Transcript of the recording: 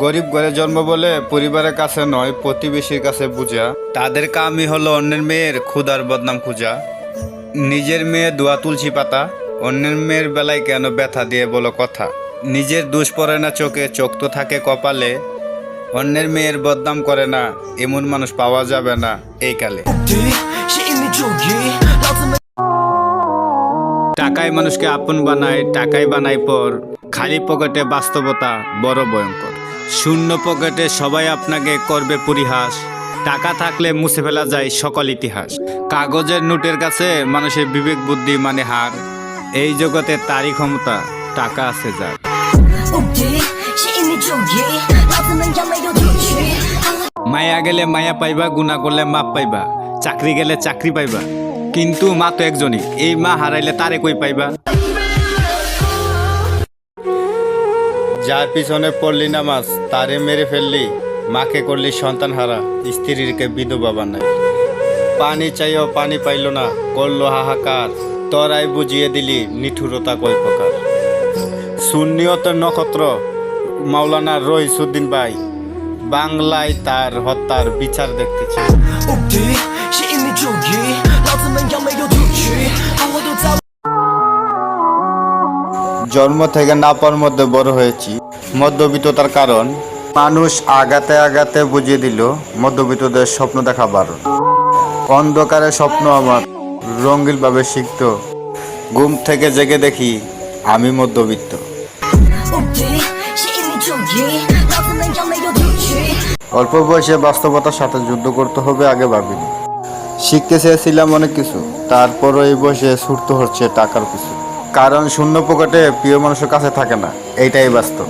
গরিব ঘরে জন্ম বলে পরিবারের কাছে নয় প্রতিবেশীর কাছে বুঝা। তাদের কামই হলো অন্যের মেয়ের ক্ষুধার বদনাম খুঁজা। নিজের মেয়ে দোয়া তুলসী পাতা, অন্যের মেয়ের বেলায় কেন ব্যথা দিয়ে বলো কথা। নিজের দোষ পড়ে না চোখে, চোখ তো থাকে কপালে। অন্যের মেয়ের বদনাম করে না, এমন মানুষ পাওয়া যাবে না এই কালে। টাকাই মানুষকে আপন বানায়, টাকাই বানায় পর। খালি পকেটে বাস্তবতা বড় ভয়ঙ্কর। শূন্য পকেটে সবাই আপনাকে করবে পরিহাস। টাকা থাকলে মুছে ফেলা যায় সকল ইতিহাস। কাগজের নোটের কাছে মানুষের বিবেক বুদ্ধি মানে হার। এই জগতে তারই ক্ষমতা, টাকা আছে যার। মায়া গেলে মায়া পাইবা, গুনাহ করলে মাপ পাইবা, চাকরি গেলে চাকরি পাইবা, কিন্তু মা তো একজনই, এই মা হারাইলে তারে কই পাইবা। যার পিছনে পড়লি নামাজ তারে মেরে ফেললি, মাকে করলি সন্তান হারা, স্ত্রীকে বিধবা বানাই। পানি চাইও পানি পাইল না, করলো হাহাকার, তরাই বুঝিয়ে দিলি নিঠুরতা কয় প্রকার। সুন্নিয়তের নক্ষত্র মাওলানা রইসুদ্দিন ভাই বাংলায় তার হত্যার বিচার দেখতেছে। জন্ম থেকে নাপার মধ্যে বড় হয়েছি, মধ্যবিত্ততার কারণ মানুষ আগাতে আগাতে বুঝিয়ে দিল মধ্যবিত্তদের স্বপ্ন দেখা বারণ। অন্ধকারে স্বপ্ন আমার রঙিন ভাবে শিখত, ঘুম থেকে জেগে দেখি আমি মধ্যবিত্ত। অল্প বয়সে বাস্তবতার সাথে যুদ্ধ করতে হবে আগে ভাবিনি। শিখতে চেয়েছিলাম অনেক কিছু, তারপরও এই বয়সে ছুটতে হচ্ছে টাকার পিছু। কারণ শূন্য পকেটে প্রিয় মানুষের কাছে থাকে না, এইটাই বাস্তব।